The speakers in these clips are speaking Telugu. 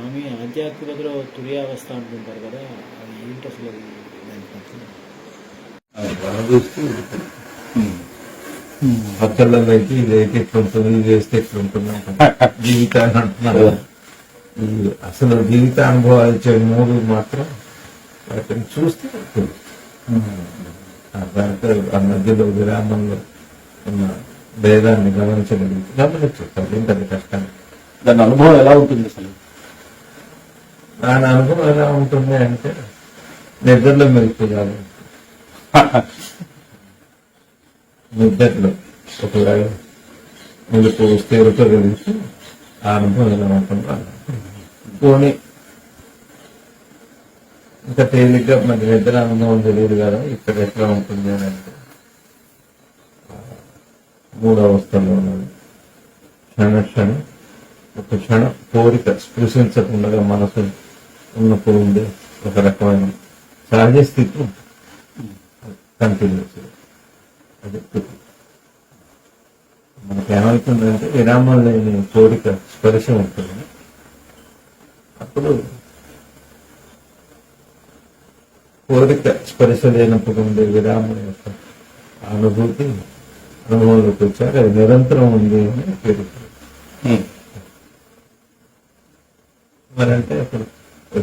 స్వామి ఆధ్యాత్మికతలో తుర్యావస్థ అంటుంటారు కదా, అది ఏంటి అసలు? అది దానికి అర్థం పచ్చళ్ళలో అయితే ఇది అయితే ఎట్లుంటుంది, ఇది వేస్తే ఎట్లుంటుంది జీవితాన్ని అంటున్నారు. ఈ అసలు జీవితానుభవాలు ఇచ్చే మూడు మాత్రం వాటిని చూస్తే దాంట్లో ఆ మధ్యలో విరామంలో ఉన్న భేదాన్ని గమనించచ్చు. అదేంటి అది కష్టాన్ని. దాని అనుభవం ఎలా ఉంటుంది అసలు? దాని అనుభవం ఎలా ఉంటుంది అంటే నిద్రలో మెలుపుగాలి. నిద్రలో ఒకవేళ మెలుపు వస్తే కలిగితే ఆ అనుభవం ఎలా ఉంటుందో పోనీ ఇంకా తేలిగ్గా మరి నిద్ర అనుభవం తెలియదు కదా ఇక్కడ ఎట్లా ఉంటుంది అని అంటే మూడు అవస్థల్లో ఉన్నది. క్షణం ఒక క్షణం కోరిక స్పృశించకుండా మనసు ఉన్నప్పుడు ఉండే ఒక రకమైన సహజ స్థితి కంటిన్యూస్. అది మనకి ఏమవుతుందంటే విరామం లేని కోరిక స్పర్శ ఉంటుంది. అప్పుడు కోరిక స్పర్శ లేనప్పుడు ఉండే విరామం యొక్క అనుభూతి అనుభవంలోకి వచ్చాక అది నిరంతరం ఉంది అని పేరుతుంది. మరంటే అప్పుడు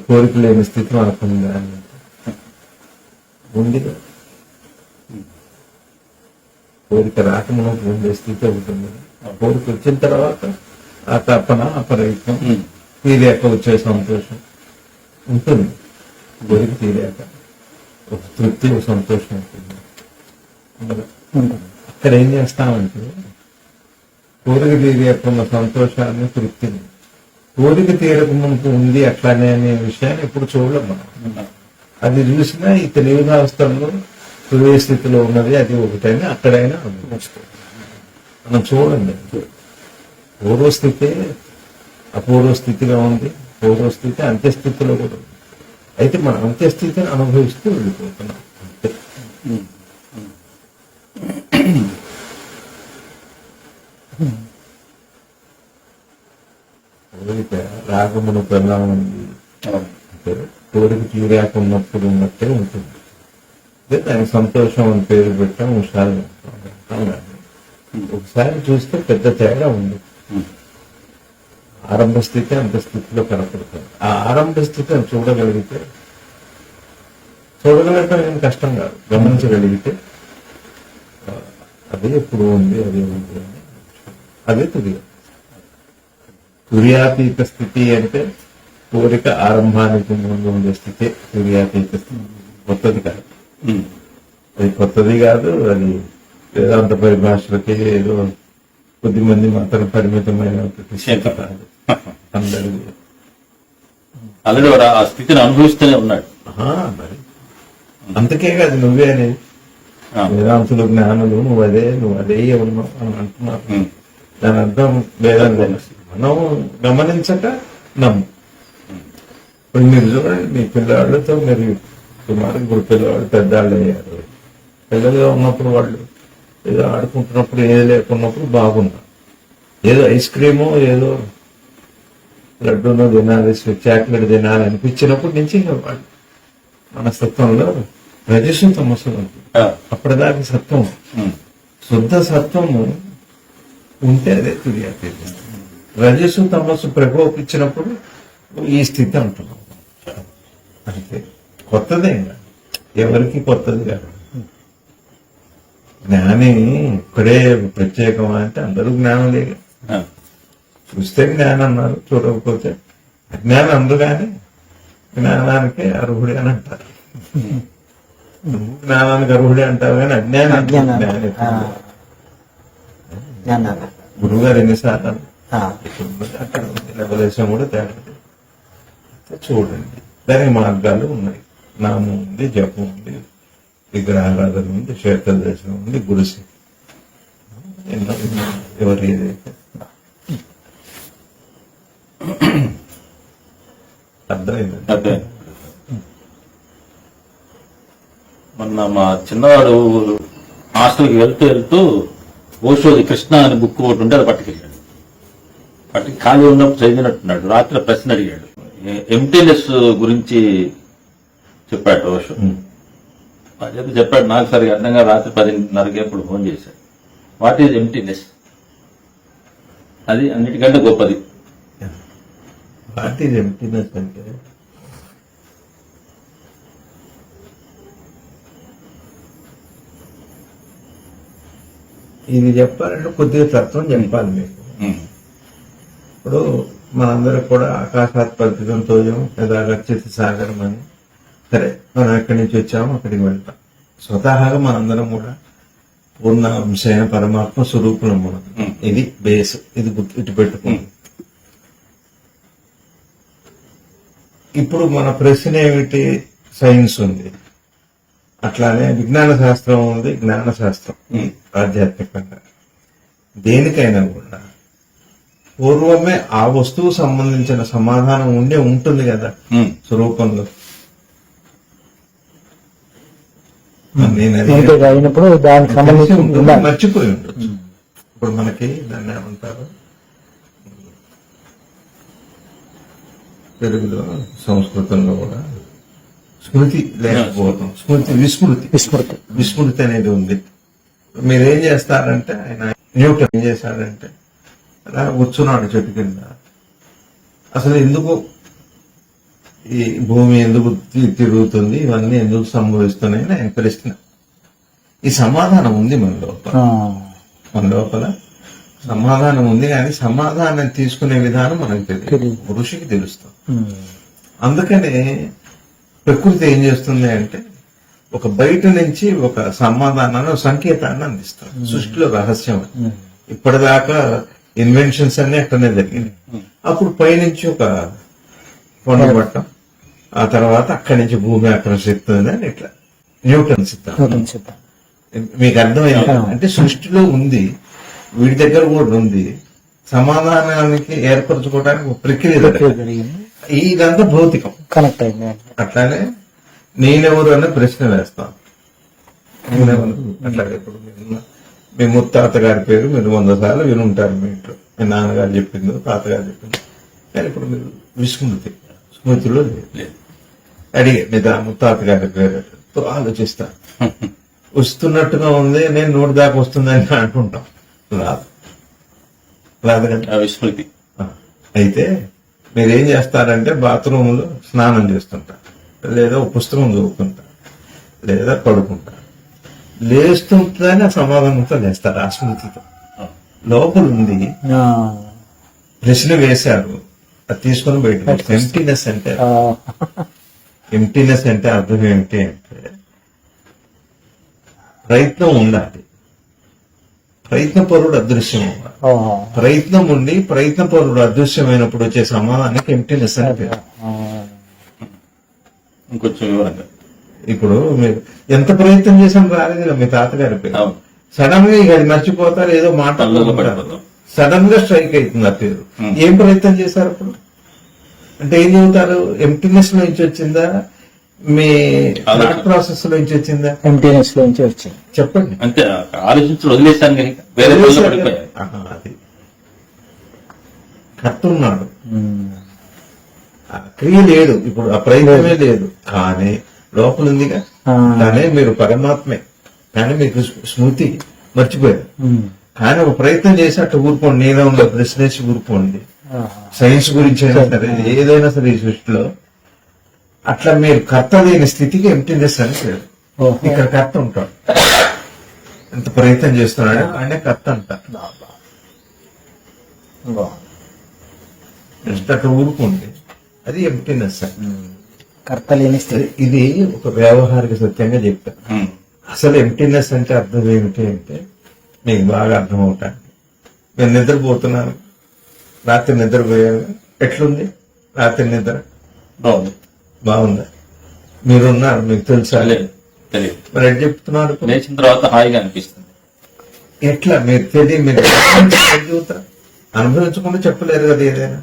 కోరిక లేని స్థితి మనకు ఉందా అని ఉంది. కోరిక రాకమునకు ఉండే స్థితి అవుతుంది. ఆ కోరిక వచ్చిన తర్వాత ఆ తపన అపరహితం తీరాక వచ్చే సంతోషం ఉంటుంది. కోరిక తీరాక ఒక తృప్తి ఒక సంతోషం ఉంటుంది. అక్కడ ఏం చేస్తామంటే కోరిక తీరాక ఉన్న సంతోషాన్ని తృప్తిని కోరిక తీరక మనకు ఉంది అట్లానే అనే విషయాన్ని ఎప్పుడు చూడలేం మనం. అది చూసినా ఈ తెలివినావస్థల్లో హృదయ స్థితిలో ఉన్నది అది ఒకటైనా అక్కడైనా మనం చూడండి. పూర్వస్థితి అపూర్వ స్థితిగా ఉంది, పూర్వస్థితి అంత్యస్థితిలో కూడా ఉంది. అయితే మనం అంత్యస్థితిని అనుభవిస్తూ వెళ్ళిపోతున్నాం అంతే. కోరిక రాగమును ఎలా ఉంది అంటే కోరిక తీరాక ఉన్నప్పుడు ఉన్నట్టే ఉంటుంది. దానికి సంతోషం అని పేరు పెట్టాం. ఒకసారి చూస్తే పెద్ద తేడా ఉంది. ఆరంభ స్థితి అంతఃస్థితిలో కనపడుతుంది. ఆ ఆరంభ స్థితిని చూడగలిగితే చూడగలగటం ఏం కష్టం కాదు. గమనించగలిగితే అదే ఎప్పుడు ఉంది అదే ఉంది అని అదే తుర్యాతీత స్థితి అంటే కోరిక ఆరంభానికి ముందు ఉండే స్థితి తుర్యాతీత స్థితి. కొత్తది కాదు, అది కొత్తది కాదు. అది వేదాంత పరిభాషలకి ఏదో కొద్ది మంది మాత్రం పరిమితమైన స్థితి కాదు. అందరిది ఆల్రెడీ ఆ స్థితిని అనుభవిస్తూనే ఉన్నాడు. మరి అందుకే కాదు నువ్వే అనేది వేదాంతులు జ్ఞానులు నువ్వు అదే ఉన్నావు అని అంటున్నారు. దాని అర్థం వేదాంత మనం గమనించక నమ్ము. ఇప్పుడు మీరు చూడండి, మీ పిల్లవాళ్ళతో మీరు సుమారు ఇప్పుడు పిల్లవాళ్ళు పెద్దవాళ్ళు అయ్యారు. పిల్లలుగా ఉన్నప్పుడు వాళ్ళు ఏదో ఆడుకుంటున్నప్పుడు ఏది లేకున్నప్పుడు బాగున్నారు. ఏదో ఐస్ క్రీమో ఏదో లడ్డూనో తినాలి, చాక్లెట్ తినాలి అనిపించినప్పుడు నుంచి వాళ్ళు మనస్తత్వంలో రజస్సు తమస్సు ఉంటుంది. అప్పటిదాకా సత్వం, శుద్ధ సత్వము ఉంటే అదే తుర్యాతీతం. రజస్సు తమస్సు ప్రకోపించినప్పుడు ఈ స్థితి అంటున్నాం. అంటే కొత్తదే ఎవరికి కొత్తది కాదు. జ్ఞాని ఇక్కడే ప్రత్యేకమా అంటే అందరూ జ్ఞానులే. చూస్తే జ్ఞానం అన్నారు, చూడకపోతే అజ్ఞానం అందరూ. కానీ జ్ఞానానికి అర్హుడి అని అంటారు. జ్ఞానానికి అర్హుడి అంటారు కానీ అజ్ఞానానికి గురువు గారు ఎన్నిసార్లు అక్కడ లవలేశం కూడా తేడా. చూడండి, దానికి మార్గాలు ఉన్నాయి. నామం ఉంది, జపం ఉంది, విగ్రహారాధన ఉంది, క్షేత్ర దర్శనం ఉంది, గుడిసి ఎన్నో ఎవరు ఏదైతే అర్థమైంది. మొన్న మా చిన్నవాడు హాస్టల్కి వెళ్తూ ఓషోది కృష్ణ అని బుక్ ఒకటి ఉంటే అది పట్టుకెళ్ళాడు. ఖాళీ ఉన్నప్పుడు చదివినట్టున్నాడు. రాత్రి ప్రశ్న అడిగాడు, ఎంటీనెస్ గురించి చెప్పాడు రోష్. అదే చెప్పాడు, నాకు సరిగా అర్థంగా రాత్రి 10:30కి ఎప్పుడు ఫోన్ చేశాడు. What is emptiness? అది అన్నిటికంటే గొప్పది. వాట్ ఈజ్ ఎంప్టీనెస్ అంటే ఇది చెప్పాలంటే కొద్దిగా తత్వం చెప్పాలి మీకు. ఇప్పుడు మనందరం కూడా ఆకాశాత్ పల్పితం తోజం లేదా గచ్చిత సాగరం అని, సరే మనం ఎక్కడి నుంచి వచ్చామో అక్కడికి వెళ్తాం. స్వతహాగా మనందరం కూడా పూర్ణ అంశైన పరమాత్మ స్వరూపులం మనం. ఇది బేస్, ఇది ఇటు పెట్టుకుంది. ఇప్పుడు మన ప్రశ్న ఏమిటి? సైన్స్ ఉంది, అట్లానే విజ్ఞాన శాస్త్రం ఉంది, జ్ఞాన శాస్త్రం ఆధ్యాత్మికంగా. దేనికైనా కూడా పూర్వమే ఆ వస్తువు సంబంధించిన సమాధానం ఉండే ఉంటుంది కదా స్వరూపంలో. అయినప్పుడు దానికి సంబంధించి మర్చిపోయి ఉండొచ్చు. ఇప్పుడు మనకి దాన్ని ఏమంటారు తెలుగులో, సంస్కృతంలో కూడా స్మృతి లేకపోవడం, విస్మృతి అనేది ఉంది. మీరేం చేస్తారంటే, ఆయన న్యూటన్ ఏం చేశాడంటే అలా కూర్చున్నాడు చెట్టు కింద. అసలు ఎందుకు ఈ భూమి ఎందుకు తిరుగుతుంది, ఇవన్నీ ఎందుకు సంభవిస్తున్నాయని ఆయన ప్రశ్న. ఈ సమాధానం ఉంది మన లోపల సమాధానం ఉంది, కానీ సమాధానం తీసుకునే విధానం మనకు తెలియదు, ఋషికి తెలుస్తుంది. అందుకనే ప్రకృతి ఏం చేస్తుంది అంటే ఒక బయట నుంచి ఒక సమాధానాన్ని, ఒక సంకేతాన్ని అందిస్తుంది. సృష్టిలో రహస్యం ఇప్పటిదాకా ఇన్వెన్షన్స్ అన్ని అక్కడనే జరిగింది. అప్పుడు పైనుంచి ఒక కొండ పట్టం, ఆ తర్వాత అక్కడి నుంచి భూమి ఆకర్షణ శక్తి ఉంది అని ఇట్లా న్యూటన్ సిద్ధాంతం. మీకు అర్థమైంది అంటే సృష్టిలో ఉంది, వీడి దగ్గర కూడా ఉంది. సమాధానానికి ఏర్పరచుకోవడానికి ఒక ప్రక్రియ ఇదంతా భౌతికం కనెక్ట్ అయింది. అట్లానే నేనెవరు అనే ప్రశ్న వేస్తాం. నేనెవరు అట్లాగే ఇప్పుడు మీ ముత్తాత గారి పేరు మీరు 100 సార్లు వినుంటారు మీ ఇంట్లో. మీ నాన్నగారు చెప్పిందో తాతగారు చెప్పిందో, కానీ ఇప్పుడు మీరు స్మృతిలో లేదు. అడిగే మీ ముత్తాత గారి పేరు ఆలోచిస్తా వస్తున్నట్టుగా ఉంది, నేను 100 దాకా వస్తుందని అనుకుంటాం. రాదు కదా విస్మృతి. అయితే మీరేం చేస్తారంటే బాత్రూమ్ లో స్నానం చేస్తుంటారు, లేదా పుస్తకం చదువుకుంటారు, లేదా పడుకుంటారు. లేస్తుందని ఆ సమాధానంతో లేస్తారు. ఆ స్మృతితో లోపల ఉంది, ప్రశ్న వేశారు, అది తీసుకుని బయట. ఎంప్టీనెస్ అంటే అర్థం ఏమిటి అంటే ప్రయత్నం ఉండాలి, ప్రయత్నపరుడు అదృశ్యం అవ్వాలి. ప్రయత్నం ఉండి ప్రయత్నపరుడు అదృశ్యమైనప్పుడు వచ్చే సమాధానానికి ఎంప్టీనెస్ అని పేరు. ఇంకొంచెం వివరంగా, ఇప్పుడు మీరు ఎంత ప్రయత్నం చేసాం రాలేదు మీ తాతగారి పేరు. సడన్ గా ఇక అది మర్చిపోతారు, ఏదో మాట్లాడుకుంటారు, సడన్ గా స్ట్రైక్ అవుతుంది ఆ పేరు. ఏం ప్రయత్నం చేశారు అప్పుడు అంటే ఏం చెబుతారు? ఎంప్టీనెస్ నుంచి వచ్చిందా, మీ థాట్ ప్రాసెస్ నుంచి వచ్చిందా? ఎంప్టీనెస్ నుంచి వచ్చింది. చెప్పండి. అంటే ఆలోచించి వదిలేశాను. అది కర్తున్నాడు, క్రియ లేదు, ఇప్పుడు ఆ ప్రయత్నమే లేదు, కానీ లోపల ఉందిగా. కానీ మీరు పరమాత్మే, కానీ మీకు స్మృతి మర్చిపోయారు. కానీ ఒక ప్రయత్నం చేసి అట్లా ఊరుకోండి, నేనే ఉన్న ప్రశ్నేసి ఊరుకోండి. సైన్స్ గురించి అయినా సరే, ఏదైనా సరే ఈ సృష్టిలో అట్లా మీరు కర్త లేని స్థితికి ఎంప్టీనెస్ అని పేరు. ఇక్కడ కర్త ఉంటాడు, ఎంత ప్రయత్నం చేస్తున్నాడు ఆయనే కర్త అంటారు. జస్ట్ అట్లా ఊరుకోండి, అది ఎంప్టీనెస్. కర్త లేని స్థితి. ఇది ఒక వ్యవహారిక సత్యంగా చెప్తాను. అసలు ఎంప్టీనెస్ అంటే అర్థం ఏమిటి అంటే మీకు బాగా అర్థం అవటానికి, నేను నిద్రపోతున్నాను, రాత్రి నిద్రపోయాను, ఎట్లుంది రాత్రి నిద్ర? బాగుందా? మీరున్నారు, మీకు తెలుసా? తెలియదు. మరి ఎట్లా చెప్తున్నారు? లేచిన తర్వాత హాయిగా అనిపిస్తుంది. ఎట్లా మీరు తెలియదు, మీరు చెబుతారు, అనుభవించకుండా చెప్పలేరు కదా ఏదైనా.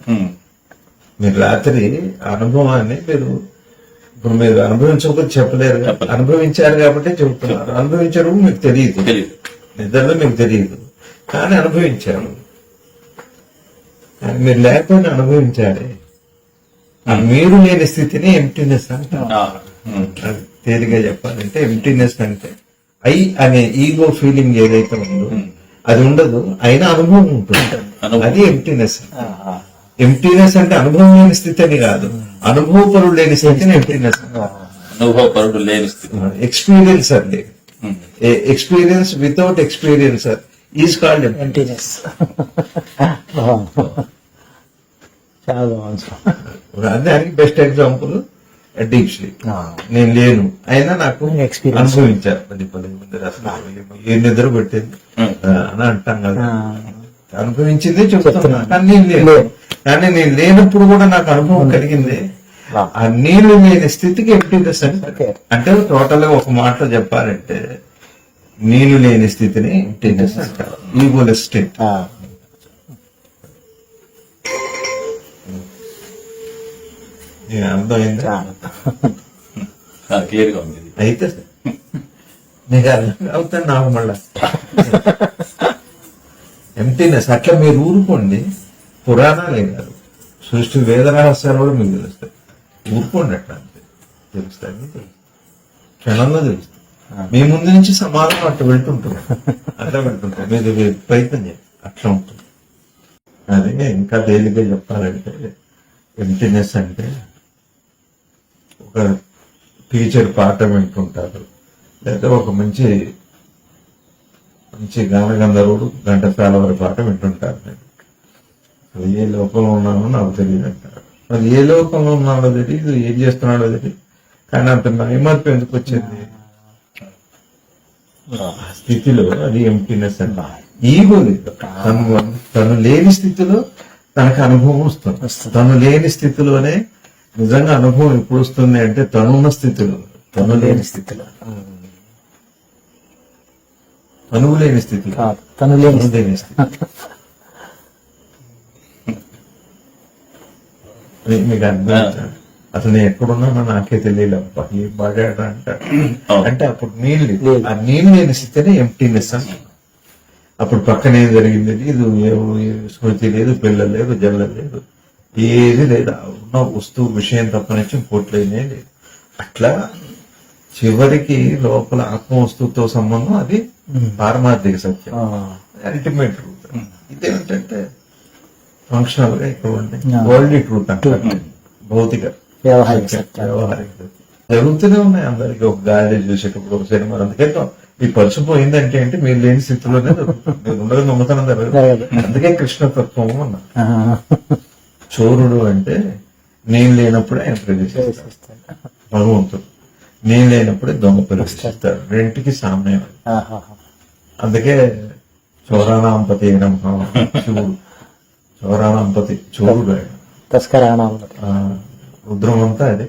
మీరు రాత్రి అనుభవాన్ని ఇప్పుడు మీరు అనుభవించకపోతే చెప్పలేరు, అనుభవించారు కాబట్టి చెబుతున్నారు. అనుభవించారు మీకు తెలియదు, నిద్రలో మీకు తెలియదు, కానీ అనుభవించారు. కానీ మీరు లేకపోయినా అనుభవించాలి. ఆ మీరు లేని స్థితిని ఎంప్టీనెస్ అంటారు. ఆ, ఉమ్, అది తేలిగా చెప్పాలంటే ఎంప్టీనెస్ అంటే ఐ అనే ఈగో ఫీలింగ్ ఏదైతే ఉందో అది ఉండదు, అయినా అనుభవం ఉంటుంది. అనుభవం. అది ఎంప్టీనెస్. ఎంప్టీనెస్ అంటే అనుభవం లేని స్థితి అని కాదు, అనుభవపరుడు లేని స్థితిని ఎంప్టీనెస్. అనుభవపరుడు లేని స్థితి. ఎక్స్పీరియన్స్ అండి, um, experience without experiencer is called emptiness. చాలా బాగుంది. దానికి బెస్ట్ ఎగ్జాంపుల్ డీప్ స్లీప్. నేను లేను అయినా నాకు Experience. అనుభవించారు. 10 మంది అసలు ఏ నిద్ర పెట్టింది అని అంటాం కదా, అనుభవించింది చెప్తున్నా. కానీ నేను లేను, కానీ నేను లేనప్పుడు కూడా నాకు అనుభవం కలిగింది. ఆ నీళ్లు లేని స్థితికి ఎంప్టీనెస్ అంటే అంటే టోటల్ గా ఒక మాటలో చెప్పాలంటే నీళ్లు లేని స్థితిని ఎంప్టీనెస్ అంటారు, ఈగోలెస్ స్టేట్. అర్థమైందా? క్లియర్ గా ఉంది ఇది. అయితే నీకు అర్థం అవుతాను నాకు మళ్ళా ఎంప్టీనెస్. అట్లా మీరు ఊరుకోండి, పురాణాలే కాదు సృష్టి వేద రహస్యాలు కూడా మీకు తెలుస్తాయి. ఊరుకోండి, అట్లా అంతే తెలుస్తాయి, మీకు క్షణంలో తెలుస్తాయి. మీ ముందు నుంచి సమాధానం అట్లా వెళ్తుంటారు, అట్లా వెళ్తుంటారు. మీరు ప్రయత్నం చేయండి, అట్లా ఉంటుంది. అదే ఇంకా తేలిగ్గా చెప్పాలంటే ఎంప్టీనెస్ అంటే ఒక టీచర్ పాఠం వింటుంటారు, లేదా ఒక మంచి గానగంధర్వుడు ఘంటసాల వారి పాఠం వింటుంటారు. అది ఏ లోకంలో ఉన్నానో నాకు తెలియదు అంటారు. మరి ఏ లోకంలో ఉన్నాడో తెలియదు, ఏం చేస్తున్నాడో తెలియదు, కానీ అంత నైమర్పు ఎందుకు వచ్చింది ఆ స్థితిలో? అది ఎంప్టీనెస్ అంట. ఈగో లేదు, తను లేని స్థితిలో తనకు అనుభవం వస్తుంది. తను లేని స్థితిలోనే నిజంగా అనుభవం ఎప్పుడు వస్తుంది అంటే తనున్న స్థితిలో, తను లేని స్థితిలో, తనువు లేని స్థితిలో, తను లేని తను లేని స్థితి. మీకు అర్థం అసలు నేను ఎక్కడున్నానో నాకే తెలియలేప్ప, ఏం పాడాడా అంటాడు. అంటే అప్పుడు నీళ్ళు లేదు. ఆ నీళ్ళు లేని స్థితినే ఎంప్టీనెస్ అని. అప్పుడు పక్కన ఏం జరిగింది లేదు, స్మృతి లేదు, పిల్లలు లేదు, జల్ల లేదు, ఏది లేదు, ఉన్న వస్తువు విషయం తప్పనిచ్చి పోట్లేనే లేదు. అట్లా చివరికి లోపల ఆత్మ వస్తువుతో సంబంధం అది పారమార్థిక సత్యం, అల్టిమేట్ ట్రూత్. ఇదేంటంటే ఫంక్షనల్ గా ఇక్కడ ఉండే వరల్డ్ ట్రూత్ అంటే భౌతిక వ్యవహారిక సత్యం. వ్యవహారిక జరుగుతూనే ఉన్నాయి అందరికి. ఒక గాలి చూసేటప్పుడు ఒక సినిమా, అందుకే ఈ పరుసు పోయిందంటే ఏంటి, మీరు లేని స్థితిలోనే జరుగుతుంది. మీరు ఉండగా దొంగతనం జరగదు. అందుకే కృష్ణతత్వం అన్నా. చోరుడు అంటే నేను లేనప్పుడే ఆయన ప్రవేశిస్తాడు భగవంతుడు, నేను లేనప్పుడే దొంగ ప్రవేశిస్తాడు. రెంటికి సామ్యం. అందుకే చోరాణాంపతి శివుడు, చోరాణాంపతి చోరుడు ఆయన. తస్కరాణాంపతి రుద్రం అంతా అదే.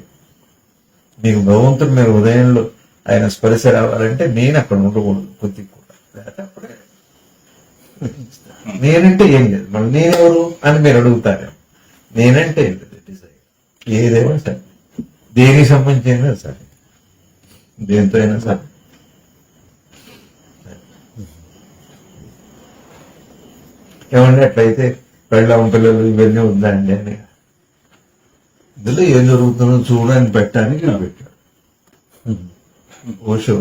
మీకు భగవంతుడు మీరు ఉదయంలో ఆయన స్పర్శ రావాలంటే నేను అక్కడ ఉండకూడదు కొద్ది కూడా, లేకపోతే అప్పుడే నేనంటే ఏం లేదు. మళ్ళీ నేనెవరు అని మీరు అడుగుతారు. నేనంటే ఏం లేదు, డిజైన్ ఏదేమైనా సరే, దేనికి సంబంధించిన సరే, దేంతో అయినా సరే. ఏమంటే అట్లయితే పెళ్ళం పిల్లలు ఇవన్నీ ఉందండి అని ఇందులో ఏం జరుగుతుందో చూడని పెట్టడానికి పెట్టాడు. ఓషో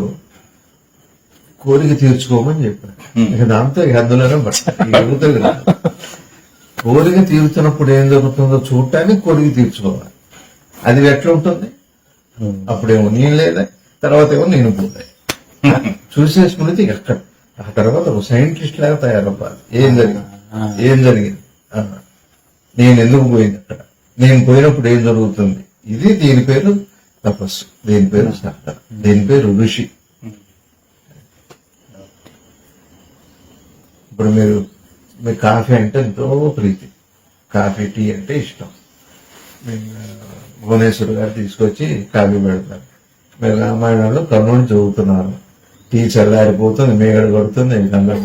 కోరిక తీర్చుకోమని చెప్పాడు. ఇక దాంతో ఇక అందులోనే జరుగుతుంది కదా. కోరిక తీర్చున్నప్పుడు ఏం జరుగుతుందో చూడటానికి కోరిక తీర్చుకోవాలి. అది ఎట్లా ఉంటుంది? అప్పుడేమో నేను లేదా, తర్వాత ఏమో నేను పోతాయి. చూసే స్మృతి ఎక్కడ. ఆ తర్వాత ఒక సైంటిస్ట్ లాగా తయారవ్వాలి. ఏం జరిగింది, నేను ఎందుకు పోయింది అక్కడ, నేను పోయినప్పుడు ఏం జరుగుతుంది. ఇది దీని పేరు తపస్సు, దీని పేరు సాధన, దీని పేరు ఋషి. ఇప్పుడు మీరు కాఫీ అంటే ఎంతో ప్రీతి, కాఫీ టీ అంటే ఇష్టం. భువనేశ్వర్ గారు తీసుకొచ్చి కాఫీ పెడతారు. మీరు రామాయణంలో కర్ణుని చదువుతున్నారు, టీ చల్లారిపోతుంది, మేగడ కొడుతుంది, విధంగా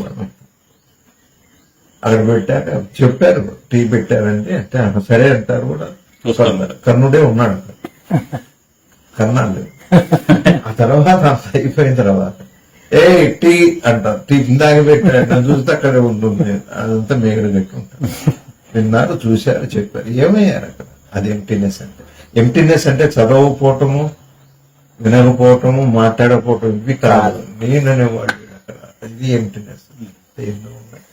అక్కడ పెట్టాక చెప్పారు టీ పెట్టారంటే అంటే సరే అంటారు కూడా. కర్ణుడే ఉన్నాడు అక్కడ, కర్ణాలు. ఆ తర్వాత అంత అయిపోయిన తర్వాత ఏ టీ అంటారు, టీ ఇందాక పెట్టారు చూస్తే అక్కడే ఉంటుంది, అదంతా మేగడ కట్టి ఉంటారు. విన్నారు, చూశారు, చెప్పారు, ఏమయ్యారు అక్కడ అది ఎంప్టీనెస్ అంటే చదవకపోవటము, వినకపోవటము, మాట్లాడకపోవటం ఇవి కాదు. నేను అనేవాడు అక్కడ, ఇది ఎంప్టీనెస్. ఎన్నో ఉన్నాయి.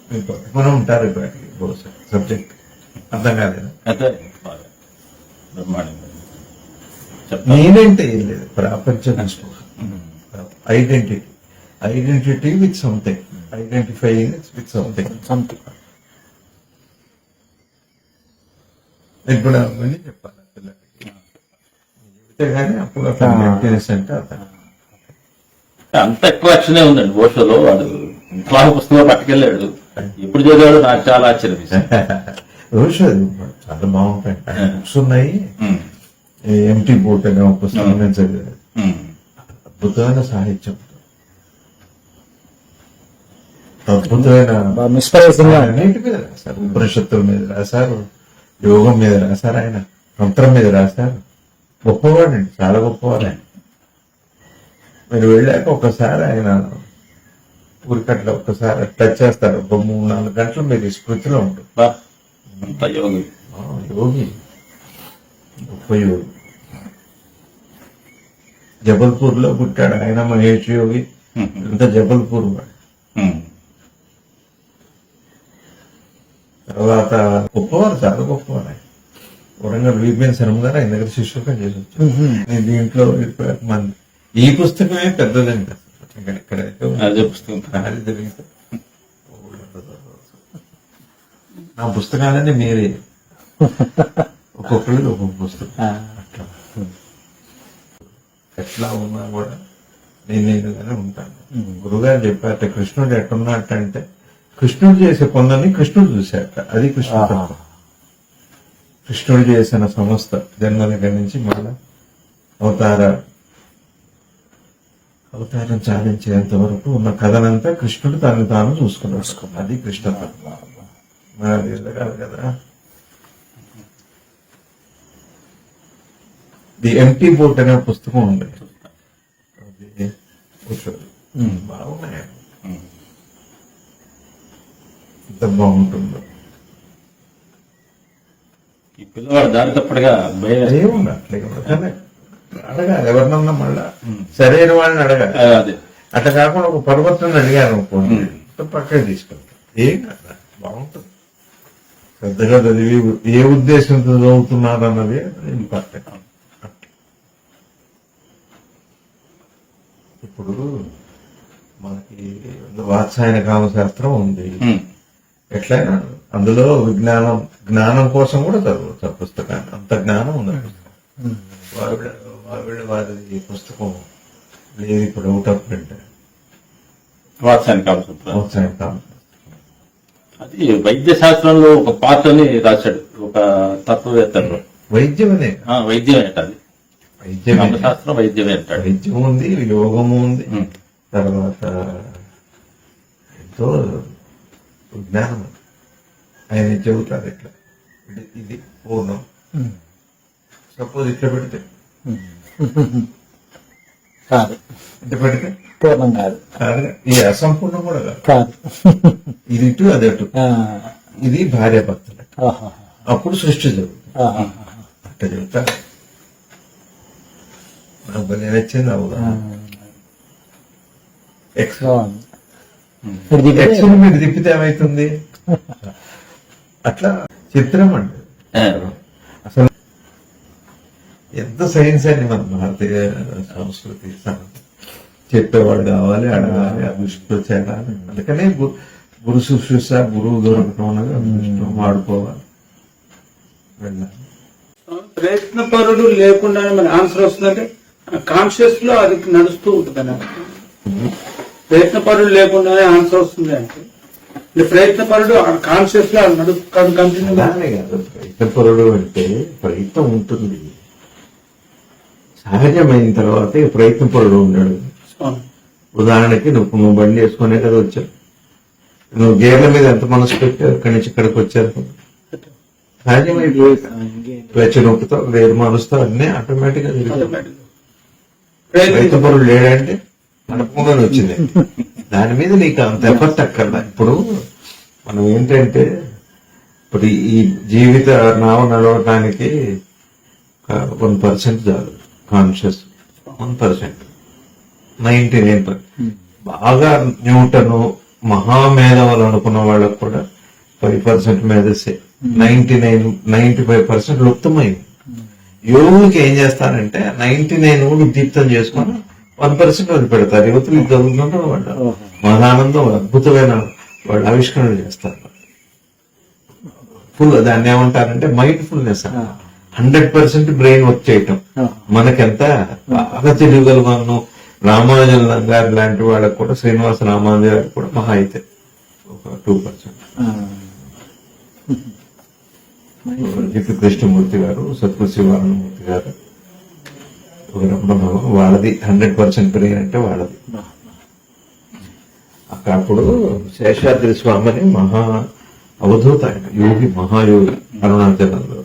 మీరు పట్టుకుని ఉంటారు వాటికి బహుశా సబ్జెక్ట్ అర్థం కాలేదు. అయితే బాగా బ్రహ్మాండంగా చెప్తాను. నేనంటే ఏం లేదు, ప్రపంచం identity with something, identifying with something. Something. ఇప్పుడు అవన్నీ చెప్పాలి పిల్లలకి, చెబితే కానీ అప్పుడు అతను ఎంప్టీనెస్ అంటే అతను అంత అట్రాక్షనే ఉందండి ఓషోలో. వాడు ఇంట్లో పుస్తకం పట్టుకెళ్ళాడు, ఎప్పుడు చదివాడు నాకు చాలా ఆశ్చర్యం వేసింది. రోజు అది చాలా బాగుంటాయి. బుక్స్ ఉన్నాయి. ఎంటీ బోట్ అనే ఒక పుస్తకం నేను చదివాను. అద్భుతమైన సాహిత్యం, అద్భుతమైన మిస్ప్రైజింగ్ గా ఉంది. అన్నింటి మీద రాశారు. ఉపనిషత్తుల మీద రాశారు, యోగం మీద రాశారు, ఆయన మంత్రం మీద రాశారు. గొప్పవాడండి, చాలా గొప్పవాడండి. మీరు వెళ్ళాక ఒకసారి ఆయన ఊరికట్ల ఒక్కసారి టచ్ చేస్తారు, ఒక 3-4 గంటలు మీరు స్మృతిలో ఉంటుంది. బా, అంత యోగి. యోగి, గొప్ప యోగి. జబల్పూర్ లో పుట్టాడు ఆయన, మహేష్ యోగి. అంత జబల్పూర్ వాడు. తర్వాత గొప్పవారు, చాలా గొప్పవారు ఆయన. వరంగల్ విపిఎన్ శర్మ గారు ఆయన దగ్గర శిష్యుకం చేసి వచ్చారు. నేను దీంట్లో మంది. ఈ పుస్తకమే పెద్దదండి అసలు. ఎక్కడైతే అదే పుస్తకం. అది జరిగితే నా పుస్తకాలన్నీ మీరే, ఒక్కొక్కరికి ఒక్కొక్క పుస్తకం. అట్లా ఎట్లా ఉన్నా కూడా నేనుగానే ఉంటాను. గురుగారు చెప్పారట, కృష్ణుడు ఎట్టున్నట్టంటే కృష్ణుడు చేసే పనులని కృష్ణుడు చూశాట. అది కృష్ణుడు. కృష్ణుడు చేసిన సమస్త జన్మ దగ్గర నుంచి మళ్ళా అవతారం చాలించేంత వరకు ఉన్న కథనంతా కృష్ణుడు తను తాను చూసుకున్నాడు. అది కృష్ణత్వం. మరి వెళ్ళగాలి కదా. ది ఎంటీ బోట్ అనే పుస్తకం ఉంది. అది బాగున్నాయి, ఎంత బాగుంటుందో. ఈ పిల్లవాడు దారి తప్పడుగా భయం వేస్తుంది. ఏముంది అట్లే కానీ అడగాలి ఎవరినన్నా, మళ్ళా సరైన వాళ్ళని అడగాలి. అదే అట్లా కాకుండా ఒక పర్వతాన్ని అడిగారు అనుకోండి, పక్కకి తీసుకెళ్తారు. ఏం కదా, బాగుంటుంది. శ్రద్ధగా చదివి ఏ ఉద్దేశంతో చదువుతున్నారు అన్నది ఇంపార్టెంట్. ఇప్పుడు మనకి వాత్సాయన కామశాస్త్రం ఉంది. ఎట్లయినా అందులో జ్ఞానం కోసం కూడా చదవచ్చు ఆ పుస్తకాన్ని. అంత జ్ఞానం ఉంది. వారి పుస్తకం లేదు ఇప్పుడు, అవుట్ ఆఫ్ ప్రింట్. వాత్సాయన కామసూత్రం. వాత్సాయన కామశాస్త్రం అది వైద్య శాస్త్రంలో ఒక పార్ట్ అని రాశాడు ఒక తత్వవేత్తలు. వైద్యమనే, వైద్యం ఏంటది, వైద్యమే, శాస్త్రం వైద్యమే అంటాడు. వైద్యం ఉంది, యోగము ఉంది, తర్వాత ఎంతో జ్ఞానం ఉంది. ఆయన చెబుతారు ఇట్లా, ఇది పూర్ణం. సపోజ్ ఇట్లా పెడితే, కాదు, ఇట్లా పెడితే పూర్ణం కాదు, కాదుగా. ఈ అసంపూర్ణం కూడా కాదు. కాదు. ఇది ఇటు అది అటు. ఇది భార్యాభర్తలు. అప్పుడు సృష్టి జరుగుతుంది. అట్లా చెబుతారు. నాకు భలే నచ్చింది అవుదా. ఎక్స్ మీరు తిప్పితే ఏమైతుంది? అట్లా చిత్రం అండి అసలు. ఎంత సైన్స్ అండి మన భారతీయ సంస్కృతి. చెప్పేవాడు కావాలి, అడగాలి, అదృష్టంతో చేరాలి. అందుకనే గురు శుశ్రూష, గురువు దొరకటం అనేది అదృష్టం, వాడుకోవాలి, వెళ్ళాలి. ప్రయత్నపరుడు లేకుండా మన ఆన్సర్ వస్తుందంటే కాన్షియస్ లో అది నడుస్తూ ఉంటుంది అన్నమాట. ప్రయత్నపరుడు లేకుండానే ఆన్సర్ వస్తుంది అంటే ప్రయత్నపరుడు కాన్షియస్ లో కంటిన్యూ. అలానే కాదు, ప్రయత్నపరుడు అంటే ప్రయత్నం ఉంటుంది, సహజమైన తర్వాత ప్రయత్నపరుడు ఉన్నాడు. ఉదాహరణకి నువ్వు బండి వేసుకునే కదా వచ్చావు, నువ్వు గేర్ల మీద ఎంత మనసు పెట్టావు, ఇక్కడి నుంచి ఇక్కడికి వచ్చారు. సహజమైపోయి క్లచ్ నొక్కుతావు, గేర్ మారుస్తావు, అన్నీ ఆటోమేటిక్ గా జరుగుతాయి. ప్రయత్నపరుడు లేడంటే నడపకుండానే వచ్చింది. దాని మీద నీకు అంత ఎఫర్ట్ అక్కర్లా. ఇప్పుడు మనం ఏంటంటే ఇప్పుడు ఈ జీవిత నావ నడవటానికి 1% చాలు కాన్షియస్. 1%, 99%. బాగా న్యూటను మహామేధవులు అనుకున్న వాళ్ళకు కూడా 5% మేధస్సే. 95% లుప్తమైంది. యోగుకి ఏం చేస్తారంటే 99 కూడా దీప్తం చేసుకొని 1% వదిలిపెడతారు. యువతులు ఇది చదువుకుంటూ వాళ్ళు మహానందం అద్భుతమైన వాళ్ళు ఆవిష్కరణలు చేస్తారు. ఫుల్ దాన్ని ఏమంటారంటే మైండ్ ఫుల్నెస్. 100% బ్రెయిన్ వర్క్ చేయటం. మనకెంత బాగా తెలియగలుగుతాను. రామానుజన్ గారు లాంటి వాళ్ళకు కూడా, శ్రీనివాస రామానుజన్ గారు కూడా మహా అయితే ఒక 2%. జితు కృష్ణమూర్తి గారు, సత్పు శివానందమూర్తి గారు, ఒక రమణ వాళ్ళది 100% బ్రెయిన్ అంటే వాళ్ళది. అప్పుడు శేషాద్రి స్వామిని మహా అవధూత, ఆయన యోగి, మహాయోగి అరుణాచలంలో.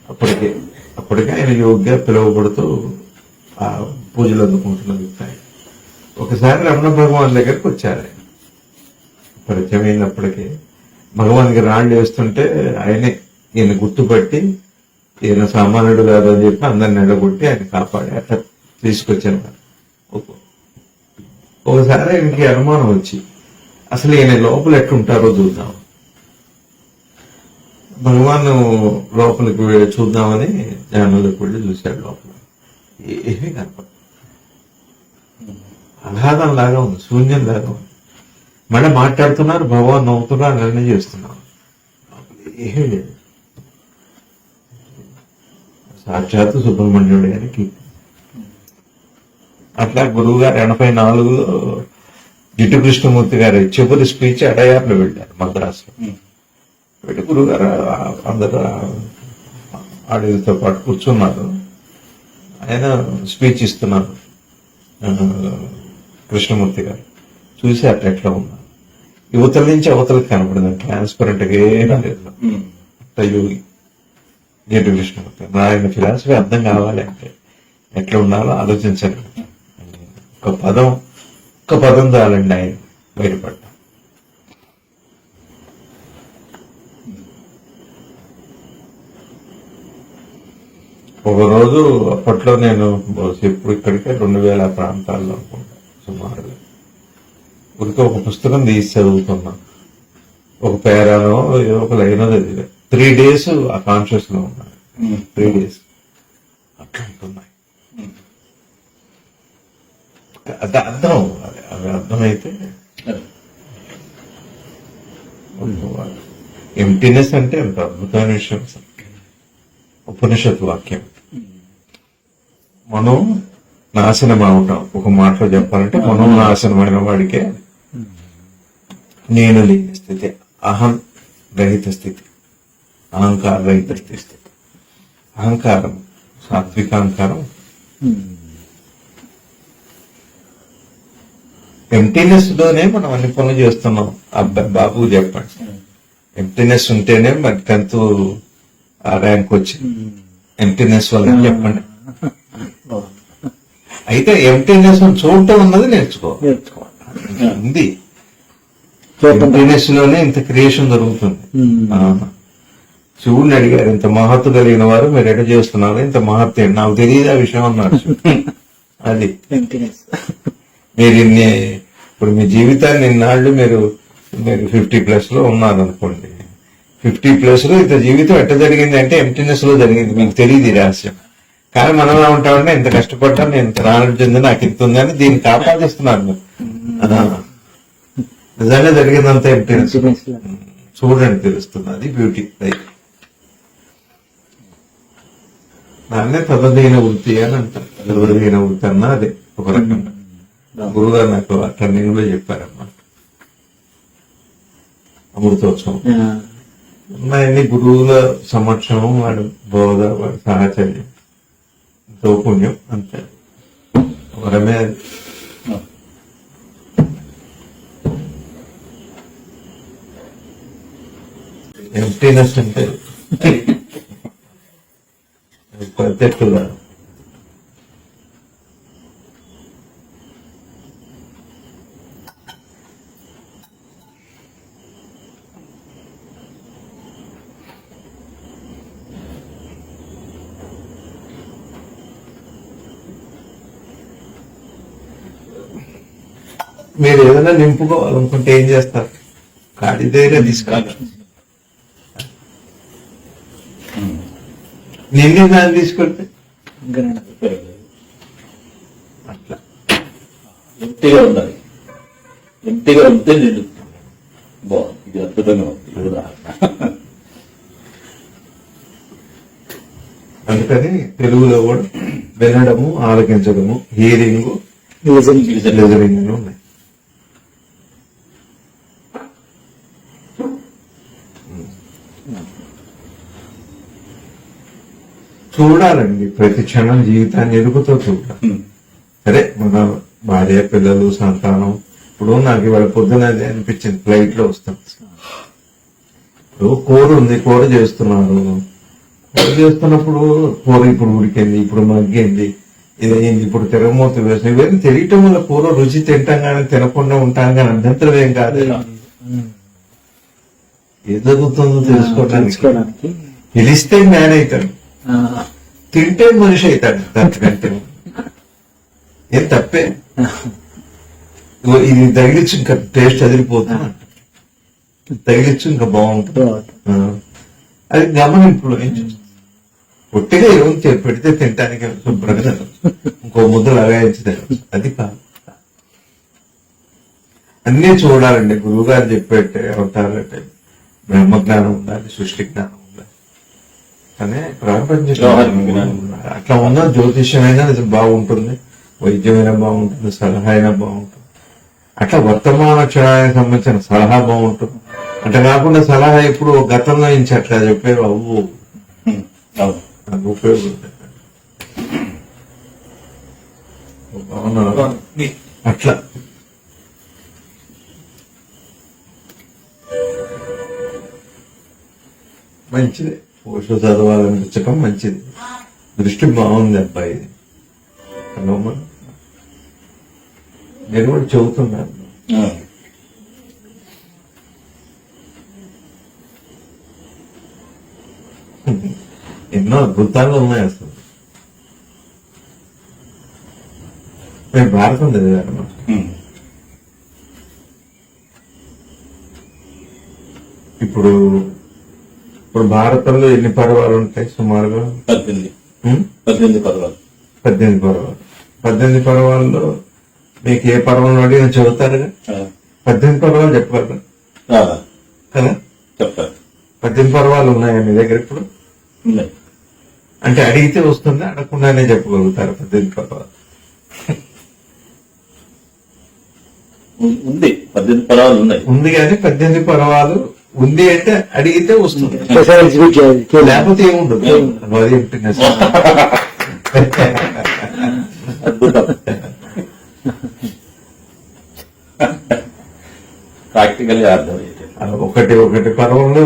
అప్పటికే ఆయన యోగిగా పిలువబడుతూ ఆ పూజలు అందుకుంటున్న వ్యక్తి ఆయన. ఒకసారి రమణ భగవాన్ దగ్గరికి వచ్చారు. ఆయన పరిచయం అయినప్పటికీ భగవాన్కి రాళ్ళు వేస్తుంటే ఆయనే ఈయన గుర్తుపట్టి, ఈయన సామాన్యుడు కాదని చెప్పి అందరిని నిలబొట్టి ఆయన కాపాడి అట్లా తీసుకొచ్చాను. ఒకసారి ఆయనకి అనుమానం వచ్చి అసలు ఈయన లోపల ఎట్లుంటారో చూద్దాం. భగవాన్ లోపలికి చూద్దామని ధ్యానంలోకి వెళ్ళి చూశాడు. లోపల ఏమీ కనపడ, అగాధం లాగా ఉంది, శూన్యం లాగా ఉంది. మళ్ళీ మాట్లాడుతున్నారు, భగవాన్ నవ్వుతున్నారు, నిర్ణయం చేస్తున్నారు. ఏమీ లేదు. సాక్షాత్తు సుబ్రహ్మణ్యుడు గారికి. అట్లా గురువు గారు 84లో జిడ్డు కృష్ణమూర్తి గారి చివరి స్పీచ్ అడయార్లో వెళ్ళారు, మద్రాసులో. వెళ్ళి గురువు గారు అందరూ ఆడితో పాటు కూర్చున్నారు. ఆయన స్పీచ్ ఇస్తున్నారు. కృష్ణమూర్తి గారు చూసి అట్లా ఎట్లా ఉన్నారు. యువతల నుంచి అవతలకి కనపడింది, ట్రాన్స్పరెంట్ గా ఏమీ లేదు. యోగి జిడ్డు కృష్ణమూర్తి. ఆయన ఫిలాసఫీ అర్థం కావాలి అంటే ఎట్లా ఉండాలో ఆలోచించండి. ఒక పదం చాలండి ఆయన బయటపడ్డా. ఒకరోజు అప్పట్లో నేను ఇప్పుడు ఇక్కడికే 2000 ప్రాంతాల్లో అనుకుంటా సుమారుగా ఉరికి ఒక పుస్తకం తీసి చదువుతున్నా. ఒక పేరానో ఏదో ఒక లైనో చదివా. 3 days ఆ కాన్షియస్ లో ఉన్నాను. 3 days అట్లా ఉంటున్నాయి. అది అర్థం అవ్వాలి. అవి అర్థమైతే ఎంప్టీనెస్ అంటే ఎంత అద్భుతమైన విషయం. ఉపనిషత్ వాక్యం. మనం నాశనం అవటం, ఒక మాటలో చెప్పాలంటే మనం నాశనమైన వాడికే నేను లేని స్థితి, అహం రహిత స్థితి, అహంకార రహిత స్థితి. అహంకారం, సాత్వికాంకారం, ఎంప్టీనెస్ లోనే మనం అన్ని పనులు చేస్తున్నాం. అబ్బాయి బాబు చెప్పండి, ఎంప్టీనెస్ ఉంటేనే మరి 10th ర్యాంక్ వచ్చింది. ఎంప్టీనెస్ వల్ల చెప్పండి. అయితే ఎంప్టీనెస్ చూడటం అన్నది నేర్చుకోవాలి. ఉంది ఎంప్టీనెస్ లోనే ఇంత క్రియేషన్ జరుగుతుంది. శివుడిని అడిగారు, ఇంత మహత్తు కలిగిన వారు మీరు ఎట చేస్తున్నారు, ఇంత మహత్తు నాకు తెలియదు ఆ విషయం అన్నారు. అది మీరు ఇప్పుడు మీ జీవితాన్ని ఇన్నాళ్ళు మీరు 50+ లో ఉన్నారనుకోండి. 50+ లో ఇంత జీవితం ఎట్ట జరిగింది అంటే ఎంప్టీనెస్ లో జరిగింది. మీకు తెలియదు ఈ రహస్యం. కానీ మనం ఎలా ఉంటామంటే ఇంత కష్టపడ్డా, నేను ఇంత నాలెడ్జ్ ఉంది, నాకు ఇంత ఉంది అని దీన్ని కాపాదిస్తున్నారు మీరు. నిజంగా జరిగిందంతా ఎంప్టీనెస్. చూడండి, తెలుస్తుంది. అది బ్యూటీ లైఫ్. దాన్నే తదధీన వృత్తి అని అంటారు. తదధీన వృత్తి అన్నా అదే ఒక రకంగా. గురుగారు నాకు టర్నింగ్ లో చెప్పారమ్మా. అమృతోత్సవం ఉన్నాయన్ని గురువుల సమక్షం, వాడు బోధ, వాడి సాహచర్యం, పుణ్యం అంతే. వరమే ఎంప్టీనెస్ అంటే పద్ధతిగా మీరు ఏదైనా నింపుకోవాలనుకుంటే ఏం చేస్తారు? ఖాళీ దగ్గర తీసుకురా. నిండి దాన్ని తీసుకెళ్తే అట్లా ఎంటీగా ఉండాలి. ఎంటీగా ఉంటే నిండు బాగుంది. ఇది అద్భుతంగా ఉంది ఈ ఉదాహరణ. అందుకని తెలుగులో కూడా వినడము, ఆలకించడము, హియరింగ్, లిజనింగ్. లిజనింగ్ ఉన్నాయి. చూడాలండి, ప్రతి క్షణం జీవితాన్ని ఎదుగుతూ చూడాలి. సరే, మన భార్య, పిల్లలు, సంతానం. ఇప్పుడు నాకు ఇవాళ పొద్దున అదే అనిపించింది, ఫ్లైట్ లో వస్తాం. ఇప్పుడు కూర ఉంది, కూర చేస్తున్నారు. కూర చేస్తున్నప్పుడు కూర ఇప్పుడు ఉడికింది, ఇప్పుడు మగ్గింది, ఇదైంది, ఇప్పుడు తిరగమూత వేసిన, ఇవన్నీ తెలియటం వల్ల కూర రుచి తింటాం కానీ తినకుండా ఉంటాం కానీ అభ్యంతరం ఏం కాదు. ఏం జరుగుతుందో తెలుసుకోవడానికి తెలిస్తే జ్ఞానం అవుతాడు, తింటే మనిషి అవుతాడు. దానికంటే ఏం తప్పే. ఇది తగిలిచ్చు ఇంకా టేస్ట్ అదిరిపోతుంది, తగిలిచ్చు ఇంకా బాగుంటుంది. అది గమనింపులో ఏం చూస్తుంది. ఒట్టిగా ఏమో పెడితే తింటానికి శుభ్రంగా ఇంకో ముద్ద లగాయించి తినచ్చు, అది కాదు. అన్నీ చూడాలండి. గురువు గారు చెప్పేట్టే అవుతారంటే బ్రహ్మజ్ఞానం ఉండాలి, సృష్టి జ్ఞానం ఉండాలి, కానీ ప్రపంచం అట్లా ఉన్న జ్యోతిష్యమైనా బాగుంటుంది, వైద్యమైనా బాగుంటుంది, సలహా అయినా బాగుంటుంది. అట్లా వర్తమాన క్షణానికి సంబంధించిన సలహా బాగుంటుంది. అట్లా కాకుండా సలహా ఇప్పుడు గతంలో నుంచి అట్లా చెప్పారు, అవ్వు నాకు ఉపయోగం అట్లా. మంచిది, పోష చదవాలనిపించడం మంచిది. దృష్టి బాగుంది అబ్బాయి. నేను కూడా చెబుతున్నాను. ఎన్నో అద్భుతాలు ఉన్నాయి అసలు. నేను భారతం చదివాను. ఇప్పుడు భారతంలో ఎన్ని పర్వాలు ఉంటాయి సుమారుగా? 18 పర్వాలు. 18 పర్వాల్లో మీకు ఏ పర్వం అడిగిన చెబుతారుగా. 18 పర్వాలు చెప్పగలరా? కదా, చెప్తారు. 18 పర్వాలు ఉన్నాయా మీ దగ్గర ఇప్పుడు? అంటే అడిగితే వస్తుందా, అడగకుండానే చెప్పగలుగుతారు 18 పర్వాలు? ఉంది, 18 పర్వాలు ఉన్నాయి. ఉంది కానీ 18 పర్వాలు ఉంది అంటే అడిగితే వస్తుంది, లేకపోతే ఏముండదు. అది అద్భుతం. ప్రాక్టికల్ గా అర్థమయ్యేది. ఒకటి పర్వంలో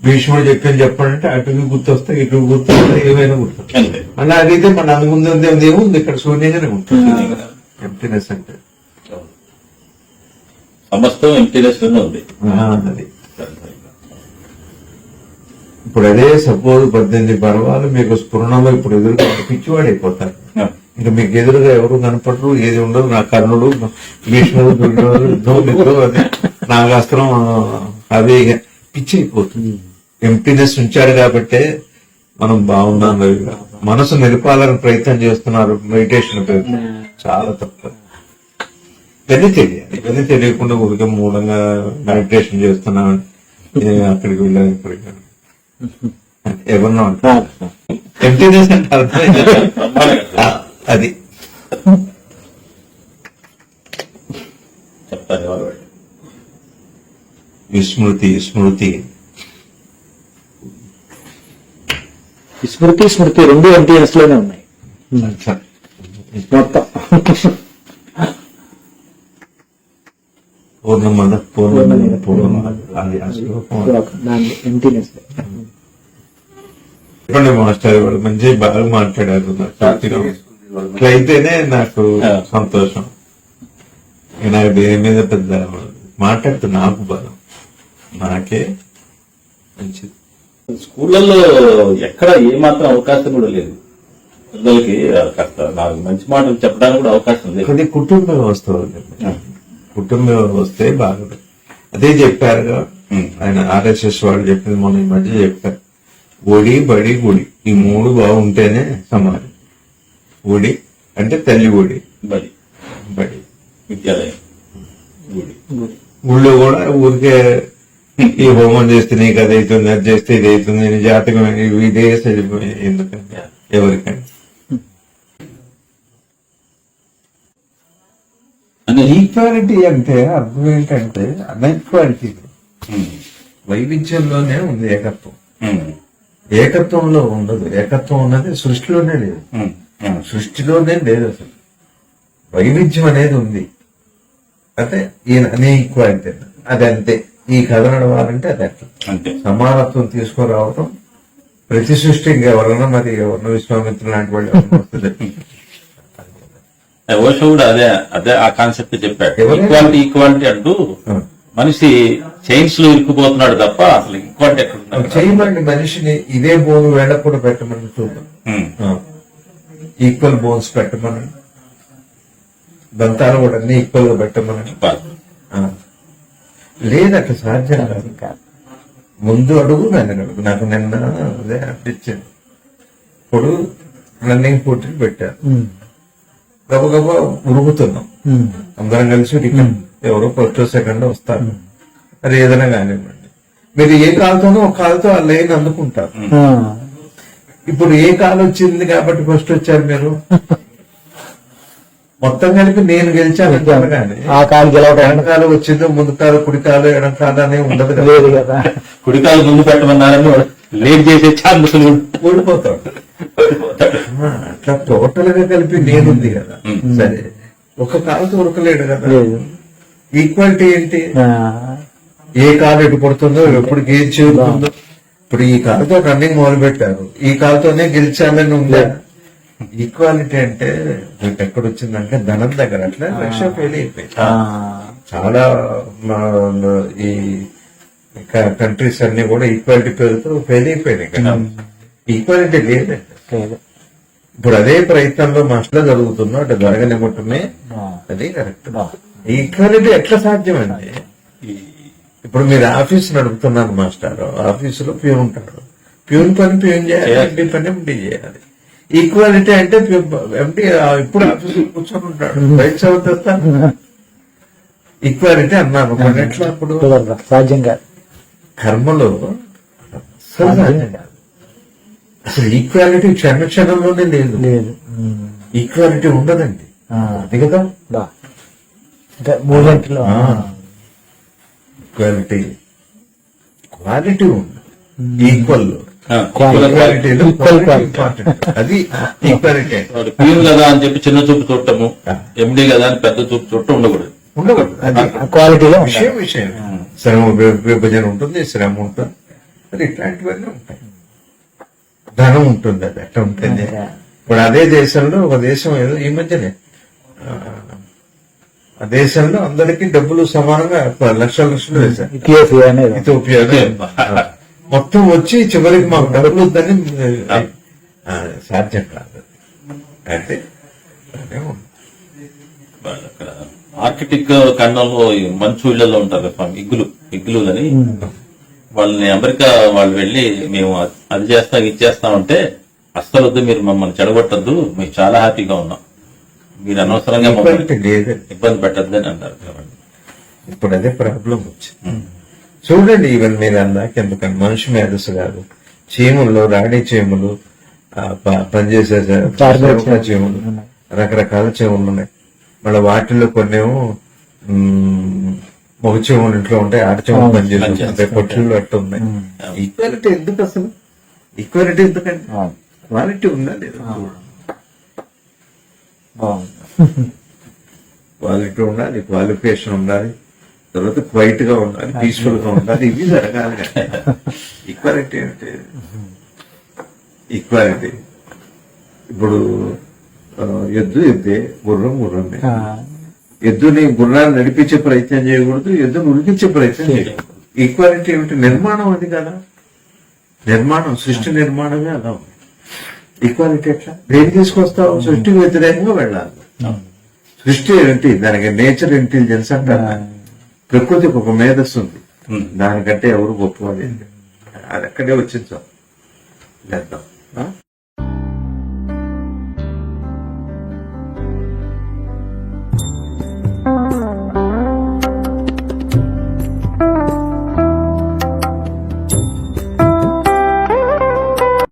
భీష్ముడు చెప్పని చెప్పంటే అటుకి గుర్తొస్తాయి, ఇటు గుర్తొస్తాయి, ఏమైనా గుర్తొస్తాయి. మళ్ళీ అడిగితే మన అందుముందు ఏముంది, ఇక్కడ శూన్యంగానే ఉంటుంది. ఎంప్టీనెస్ అంటే సమస్తం ఎంప్టీనెస్ ఉంది. అది ఇప్పుడు అదే సపోజ్ 18 పర్వాలు మీకు స్ఫురణలో ఇప్పుడు ఎదురుగా పిచ్చివాడైపోతారు. ఇంకా మీకు ఎదురుగా ఎవరు కనపడరు, ఏది ఉండదు. నా కర్ణుడు, భీష్ముడు, దుర్యోధనుడు, అది నాగాస్త్రం, అవి పిచ్చి అయిపోతుంది. ఎంప్టీనెస్ ఉంచాడు కాబట్టే మనం బాగున్నాం. మనసు నిలపాలని ప్రయత్నం చేస్తున్నారు మెడిటేషన్ పేరు, చాలా తక్కువ. ఇవన్నీ తెలియాలి. ఇవన్నీ తెలియకుండా ఊరికే మూలంగా మెడిటేషన్ చేస్తున్నామని అక్కడికి వెళ్ళాను, ఇక్కడికి ఎవరినో అంటారు. ఎంప్టీనెస్ అంటే అర్థమైంది. అది చెప్తారు. విస్మృతి స్మృతి స్మృతి రెండు ఎంటీఎస్ లోనే ఉన్నాయి మొత్తం. పూర్ణమద పూర్ణ అది ఎంటీఎస్. చెప్పండి మాస్టర్, వాళ్ళు మంచి బాగా మాట్లాడారు. ఇట్లయితేనే నాకు సంతోషం. నాకు దేని మీద పెద్ద మాట్లాడుతూ నాకు బలం, నాకే మంచిది. స్కూళ్ళల్లో ఎక్కడ ఏమాత్రం అవకాశం కూడా లేదు పిల్లలకి. కాస్త నాకు మంచి మాటలు చెప్పడానికి కూడా అవకాశం లేదు. అది కుటుంబ వ్యవస్థ. కుటుంబం వస్తే బాగుంటుంది. అదే చెప్పారుగా ఆయన RSS వాళ్ళు చెప్పింది మొన్న ఈ మధ్య చెప్పారు. ఒడి బడి గుడి ఈ 3 బాగుంటేనే సమాజం. ఒడి అంటే తల్లి ఒడి, బడి బడి విద్యాలయం గుడి. ఊళ్ళో కూడా ఊరికే ఈ హోమం చేస్తే నీకు అది అవుతుంది, అది చేస్తే ఇది అవుతుంది, నీ జాతకం ఇదే సరిపోయి ఎందుకంటే ఎవరికంటే ఈక్వాలిటీ అంటే అర్థం ఏంటంటే అన్ఈక్వాలిటీ వైవిధ్యంలోనే ఉంది ఏకత్వం. ఏకత్వంలో ఉండదు. ఏకత్వం ఉన్నది సృష్టిలోనే లేదు. సృష్టిలోనే లేదు అసలు. వైవిధ్యం అనేది ఉంది. అంటే ఈయన అన్ఈక్వాలిటీ అది అంతే. ఈ కథ నడవాలంటే అది అట్లా అంతే. సమానత్వం తీసుకురావటం ప్రతి సృష్టి ఎవరన్నా మరి ఎవరన్నా విశ్వామిత్రులు లాంటి వాళ్ళు ఎవరన్నా వస్తుంది. ఓషో కూడా అదే అదే ఆ కాన్సెప్ట్ చెప్పాడు. ఎవరైనా- ఈక్వాలిటీ ఈక్వాలిటీ అంటూ మనిషి చైన్స్ లో ఇరుక్కుపోతున్నాడు తప్ప అసలు ఈక్వాలిటీ ఎక్కడ ఉన్నది? చేయమండి మనిషిని ఇదే బోన్ వేళ కూడా పెట్టమని చూద్దాం. ఈక్వల్ బోన్స్ పెట్టమని, దంతాలు కూడా అన్ని ఈక్వల్ గా పెట్టమని. లేదు అట్లా సాధ్యం కాదు. ముందు అడుగు వెనక అడుగు. నాకు నిన్న అదే అనిపించింది. ఇప్పుడు రన్నింగ్ పోటీలు పెట్టారు. గబగబా ఉరుగుతున్నాం అందరం కలిసి టికెట్ ఎవరో ఫస్ట్ సెకండ్ వస్తారు. అది ఏదైనా కానివ్వండి, మీరు ఏ కాలుతోనో ఒక కాలుతో ఆ లైన్ అందుకుంటారు. ఇప్పుడు ఏ కాలు వచ్చింది కాబట్టి ఫస్ట్ వచ్చారు మీరు. మొత్తం కలిపి నేను గెలిచాను కానీ ఆ కాలు గెలవడం వెనకాల వచ్చిందో ముందు కాలు కుడి కాలు ఎడం కాలు అనే ఉండదు కదా. లేదు కదా. కుడికాలు ముందు పెట్టమన్నారని లేట్ చేసే ఛాన్సులు ఓడిపోతాడు. అట్లా టోటల్ గా కలిపి నేనుంది కదా. సరే ఒక కాలుతో ఉరకలేడు కదా. లేదు. ఈక్వాలిటీ ఏంటి? ఆ, ఏ కాలు ఎటు పడుతుందో ఎప్పుడు గేజ్ చేరుతుందో. ఇప్పుడు ఈ కాలుతో రన్నింగ్ మొదలు పెట్టారు, ఈ కాలుతోనే గెలిచాలని ఉందా? ఈక్వాలిటీ అంటే మీకు ఎక్కడొచ్చిందంటే ధనం దగ్గర. అట్లా రష్యా ఫెయిల్ అయిపోయింది. ఆ, చాలా ఈ కంట్రీస్ అన్ని కూడా ఈక్వాలిటీ పేరుతో ఫెయిల్ అయిపోయినాయి కదా. ఈక్వాలిటీ లేదండి. లేదు. ఇప్పుడు అదే ప్రయత్నంలో మాస్టర్లో జరుగుతుందో అటు జరగనివ్వటమే అది కరెక్ట్. ఈక్వాలిటీ ఎట్లా సాధ్యమండి? ఇప్పుడు మీరు ఆఫీస్ నడుపుతున్నారు మాస్టర్, ఆఫీసులో ప్యూన్ ఉంటాడు. ప్యూన్ పని ప్యూన్ చేయాలి, ఎండి పని ఎండి చేయాలి. ఈక్వాలిటీ అంటే ఎండి ఇప్పుడు ఆఫీసులో కూర్చొని ఉంటాడు, బయట చదువుతా. ఈక్వాలిటీ అన్నాను కొన్ని ఎట్లా అప్పుడు కుదరదు. సాధ్యం కాదు. కర్మలో అసలు సాధ్యం కాదు. అసలు ఈక్వాలిటీ క్షణంలోనే లేదు. లేదు. ఈక్వాలిటీ ఉండదండి. అది కదా బా. అంటే మూమెంట్లో ఈక్వాలిటీ క్వాలిటీ ఉంది. Equal Quality. Equal quality. Important. అది ఈక్వాలిటీ ప్యూన్ కదా అని చెప్పి చిన్న చూపు చూడటము, ఎండి కదా అని పెద్ద చూపు చూడటం ఉండకూడదు. ఉండకూడదు. అది క్వాలిటీలో విషయం శ్రమ విభజన ఉంటుంది, శ్రమ ఉంటుంది, అది ఇట్లాంటివన్నీ ఉంటాయి. ధనం ఉంటుంది, అది అట్లా ఉంటుంది. ఇప్పుడు అదే దేశంలో ఒక దేశం ఏదో ఈ మధ్యనే ఆ దేశంలో అందరికీ డబ్బులు సమానంగా లక్షలు వేశారు. ఇథియోపియా అనేది ఇథియోపియా మొత్తం వచ్చి చివరికి మాకు డబ్బులు వద్దని సాధ్యం కాదు. అంటే అదే ఉంది. అక్కడ ఆర్కిటిక్ ఖండంలో ఈ మంచు ఇళ్లలో ఉంటారు స్వామి, ఇగ్గులు అని. వాళ్ళని అమెరికా వాళ్ళు వెళ్ళి మేము అది చేస్తాం ఇది చేస్తామంటే అస్సలు వద్దు, మీరు మమ్మల్ని చెడగొట్టద్దు, మేము చాలా హ్యాపీగా ఉన్నాం, మీరు అనవసరంగా మమ్మల్ని ఈక్వాలిటీ లేదండి. ఇబ్బంది పెట్టద్దు అని అన్నారు. ఇప్పుడు అదే ప్రాబ్లం వచ్చింది. చూడండి, ఈవెన్ మీరు అందాక ఎందుకంటే మనిషి మేధస్సు కాదు, చీముల్లో రాణి చీములు, పనిచేసే చీములు, రకరకాల చీములు ఉన్నాయి. మళ్ళీ వాటిల్లో కొన్నేమో మగ చీములు ఇంట్లో ఉంటాయి, ఆడ చీములు పనిచేస్తుంటాయి, పొట్టులు అట్టు ఉన్నాయి. ఈక్వాలిటీ ఎందుకు అసలు? ఈక్వాలిటీ ఎందుకంటే క్వాలిటీ ఉండాలి. క్వాలిటీ ఉండాలి, క్వాలిఫికేషన్ ఉండాలి, తర్వాత క్వైట్ గా ఉండాలి, పీస్ఫుల్ గా ఉండాలి. ఇవి జరగాలి. ఈక్వాలిటీ అంటే ఈక్వాలిటీ. ఇప్పుడు ఎద్దే, గుర్రమే. ఎద్దుని గుర్రాన్ని నడిపించే ప్రయత్నం చేయకూడదు, ఎద్దును ఉరికించే ప్రయత్నం చేయకూడదు. ఈక్వాలిటీ ఏమిటి? నిర్మాణం అది కదా. నిర్మాణం, సృష్టి నిర్మాణమే అలా ఉంది. ఈక్వాలిటీ ఎట్లా? దేని తీసుకొస్తావు? సృష్టికి వ్యతిరేకంగా వెళ్ళాలి. సృష్టి ఏంటి, దానికి నేచర్ ఇంటెలిజెన్స్ అంటారు. ప్రకృతికి ఒక మేధస్సు ఉంది, దానికంటే ఎవరు గొప్పవాళ్ళు. అది అక్కడే వచ్చింది సార్. చేద్దాం.